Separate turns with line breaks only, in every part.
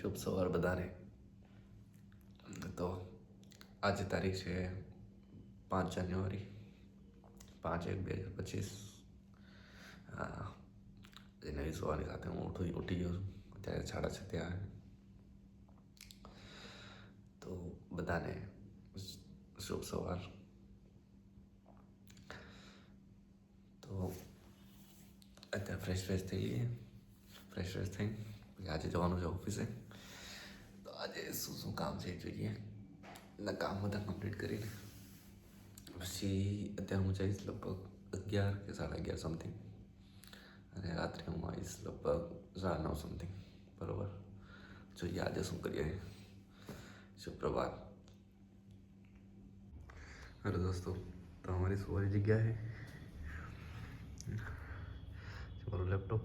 શુભ સવાર બધાને. તો આજે તારીખ છે 5 જાન્યુઆરી 5/1/2025. એ નવી સવારની સાથે હું ઉઠી ગયો છું. અત્યારે 6:30 ત્યાં. તો બધાને શુભ સવાર. તો અત્યારે ફ્રેશ થઈ જઈએ. ફ્રેશ થઈને પછી આજે જવાનું છે ઓફિસે. તો આજે શું કામ છે જોઈએ. એના કામ બધા કમ્પ્લીટ કરીને પછી અત્યારે હું જઈશ લગભગ 11 કે 11:30 સમથિંગ, અને રાત્રે હું આવીશ લગભગ 9:30 સમથિંગ. બરાબર, જોઈએ આજે શું કરીએ. સુપ્રભાત. હેલો દોસ્તો, તો हमारी सुबह जगह है મારું લેપટોપ,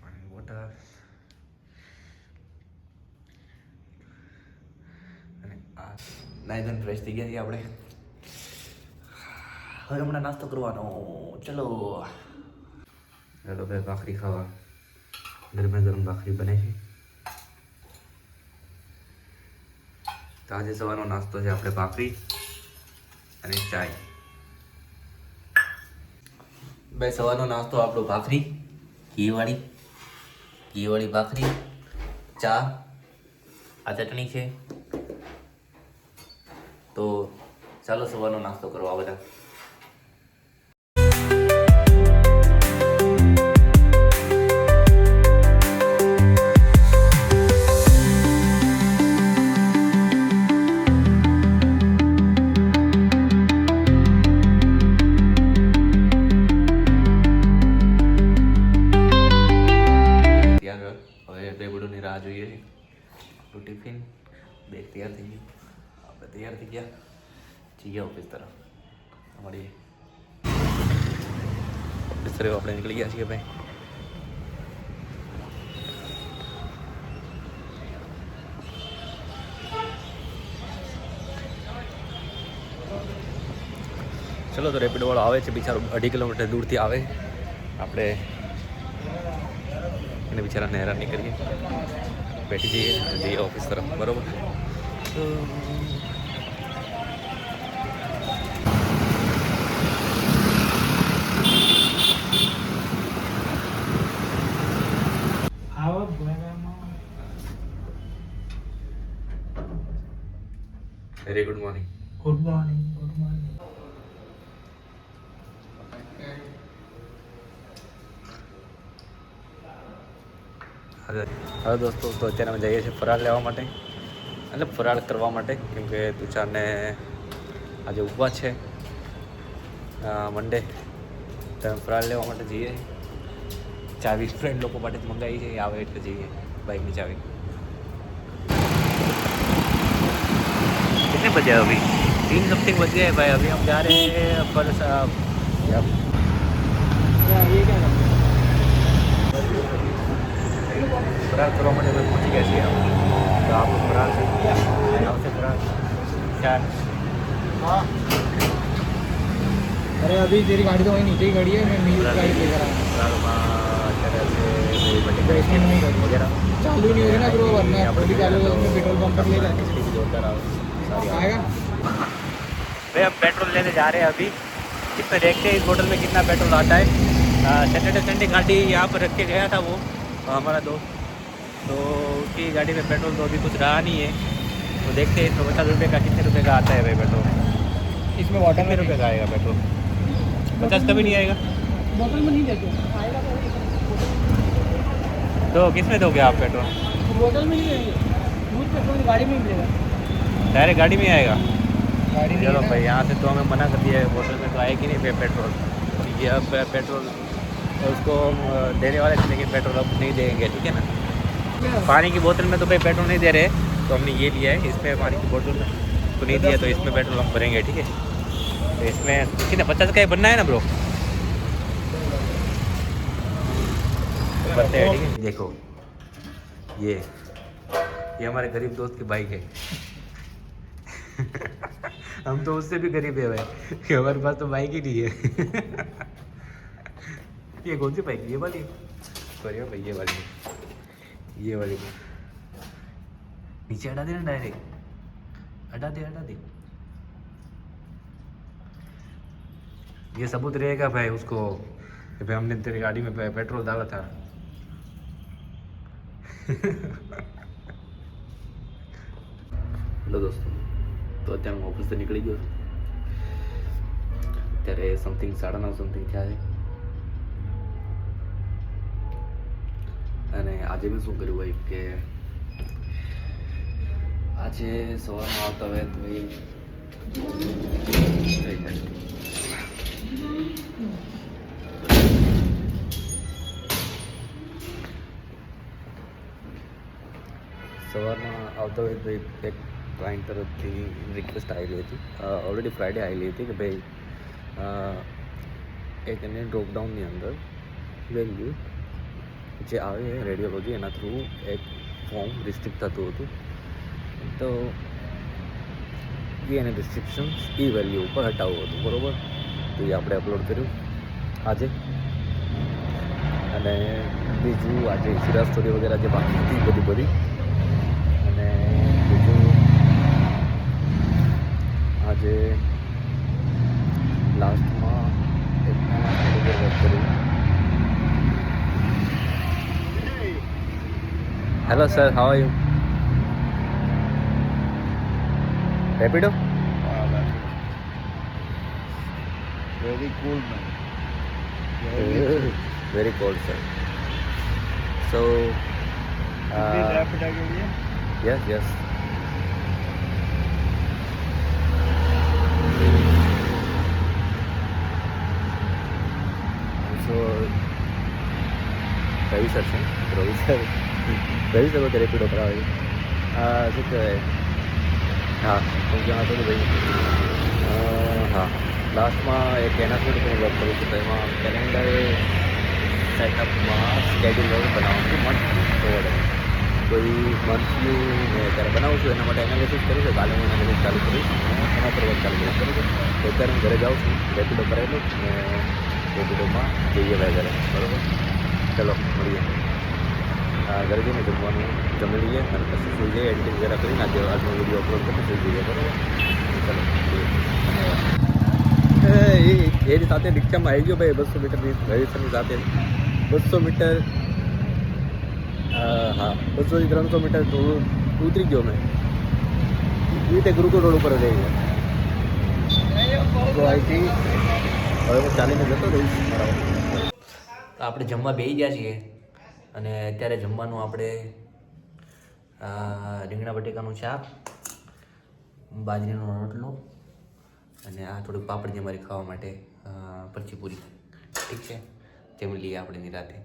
પાણીની બોટલ અને આ નાઈધન ફ્રેશ થઈ ગયા છીએ આપણે. હવે હમણાં નાસ્તો કરવાનો. ચલો ભાઈ, ભાખરી ખાવા. ગરમ ભાખરી બને છે. તો આજે સવારનો નાસ્તો છે આપણે ભાખરી અને ચાય. ભાઈ સવારનો નાસ્તો આપણો ભાખરી, ઘીવાળી ભાખરી, ચા, આ ચટણી છે. તો ચાલો સવારનો નાસ્તો કરવા બધા. રાહ જોઈએ છે. આપણું ટિફિન બેગ તૈયાર થઈ ગયું, આપણે તૈયાર થઈ ગયા, જઈએ ઓફિસ તરફ. મળીએ ઓફિસ તરફ. આપણે નીકળી ગયા છીએ ભાઈ. ચલો, તો રેપિડો વાળો આવે છે બિચારો, 2.5 કિલોમીટર દૂરથી આવે. આપણે એને બિચારાને હેરાન નહીં કરીએ, બેઠી જઈએ ઓફિસ તરફ. બરાબર. Very good morning.
Good morning.
હવે દોસ્તો, તો અત્યારે અમે જઈએ છીએ ફરાળ લેવા માટે, એટલે ફરાળ કરવા માટે, કેમકે તુષારને આજે ઉપવાસ છે, મંડે. તો અમે ફરાળ લેવા માટે જઈએ. ચાવી ફ્રેન્ડ લોકો માટે જ મંગાવી છે, આવે એટલે જઈએ. બાઇકની ચાવી. कितने बजे अभी? 3 समथिंग बज गए भाई. अभी हम जा रहे हैं पर फरार કરવા માટે અમે પહોંચી ગયા છીએ. તો આપણું ફરાર આવશે. ફરાર 4.
हाँ, अरे अभी तेरी गाड़ी तो वहीं नीचे ही खड़ी है. मैं नीचे गाड़ी लेकर आया.
ફરારમાં અત્યારે
बेसमेंट में खड़ी
વગેરે
चालू नहीं हो रही ना ब्रो, वरना अभी चालू हो तो पेट्रोल पंप पर ले जाके
जोरदार આવે.
आएगा.
भाई हम पेट्रोल लेने जा रहे हैं अभी. इसमें देखते हैं इस बोतल में कितना पेट्रोल आता है. सैटरडे संडे गाड़ी यहाँ पर रख के गया था वो हमारा दोस्त, तो उसकी गाड़ी में पेट्रोल तो अभी कुछ रहा नहीं है. तो देखते हैं इसमें 50 रुपये का कितने रुपये का आता है भाई पेट्रोल.
इसमें वाटर
कितने रुपये का आएगा पेट्रोल? 50 कभी नहीं आएगा.
बोतल में नहीं देते. आएगा
तो किस में दोगे आप पेट्रोल?
बोतल में नहीं देंगे. दूध पेट्रोल गाड़ी में ही मिलेगा.
डायरेक्ट गाड़ी में आएगा.
गाड़ी में
चलो भाई, यहाँ से तो हमें मना कर दिया है, बोतल में तो आएगी नहीं पेट्रोल. ये अब पेट्रोल उसको देने वाले थे, लेकिन पेट्रोल अब नहीं देंगे. ठीक है ना. पानी की बोतल में तो भाई पेट्रोल नहीं दे रहे, तो हमने ये लिया है. इसमें पानी की बोतल में तो नहीं दिया, तो इसमें पेट्रोल हम भरेंगे. ठीक है. तो इसमें कितना 50 का ही बनना है ना ब्रो? भरते हैं. ठीक है. देखो ये हमारे गरीब दोस्त की बाइक है. हम तो उससे भी गरीब है भाई, कि हमारे पास तो बाइक ही नहीं है. ये कौन सी बाइक? ये वाली? सॉरी भाई, ये वाली. ये वाली नीचे हटा देना डायरेक्ट, हटा दे हटा दे। ये सबूत रहेगा भाई उसको कि भाई हमने तेरी गाड़ी में पेट्रोल डाला था। हेलो दोस्तों, तो અત્યારે હું ઓફિસથી નીકળી ગયો છું। અત્યારે સમથિંગ 9:30 સમથિંગ થયા છે અને આજે મેં શું કર્યું ભાઈ કે આજે સવારમાં આવતા હોય તો ભાઈ સવારમાં આવતા હોય તો એક ક્લાયન્ટ તરફથી રિક્વેસ્ટ આવેલી હતી, ઓલરેડી ફ્રાઈડે આવેલી હતી કે ભાઈ એક એને ડ્રોપડાઉનની અંદર વેલ્યુ જે આવે રેડિયોલોજી એના થ્રુ એક ફોર્મ રિસ્ટ્રિક્ટ થતું હતું, તો એ એને રિસ્ટ્રિક્શન્સ એ વેલ્યુ ઉપર હટાવવું હતું, બરાબર। તો એ આપણે અપલોડ કર્યું આજે। અને બીજું આજે સિરા સ્ટોરી વગેરે જે બાકી હતી બધી અને બીજું આજે લાસ્ટમાં એક વર્ક કર્યું। Hello sir, how are you? Rapido?
Very cool man.
Very cold sir. So
Rapido के लिए
yes so રવિ સર છે, રવિ સર વગર રેપિડો કરાવે। શું કહેવાય, હા હું જણાવતો હતો ભાઈ, હા લાસ્ટમાં એક એના થોડું ઘણું વર્ક કરું છું, તો એમાં કેલેન્ડર સેટઅપમાં સ્કેડ્યુલ બનાવવાનું મંથ ફોરવર્ડ, તો એ મંથનું મેં અત્યારે બનાવું છું, એના માટે એનાલિસિસ કરું છું। કાલે હું એનાલિસિસ ચાલુ કરીશ અને એના પર વર્ક ચાલુ કરીશ, બરાબર। તો અત્યારે હું ઘરે જાઉં છું, રેપિડો કરાવેલો અને રેપિડોમાં જઈએ ભાઈ ઘરે, બરાબર। ચલો મળીએ, ઘરે જઈને જમવાનું જમી લઈએ અને પછી સુઈ જઈએ, એડિટિંગ વગેરે કરીને આજે આજનો વિડીયો અપલોડ કરીને સુઈ જઈએ, બરાબર। ચલો એની સાથે રિક્ષામાં આવી ગયો ભાઈ 200 મીટરની રવિસરની સાથે 200 મીટર, હા 200 થી 300 મીટર ઉતરી ગયો મેં, એ રીતે ગુરુકુળ રોડ ઉપર જ આવી ગયો, તો અહીંથી હવે હું ચાલીને જતો રહીશ બરાબર। આપણે જમવા બેસી ગયા છીએ અને અત્યારે જમવાનું આપણે રીંગણા બટેકાનું શાક, બાજરીનો રોટલો અને આ થોડુંક પાપડ જે મારી ખાવા માટે પરચી પૂરી, ઠીક છે, જમી લઈએ આપણે નિરાતે।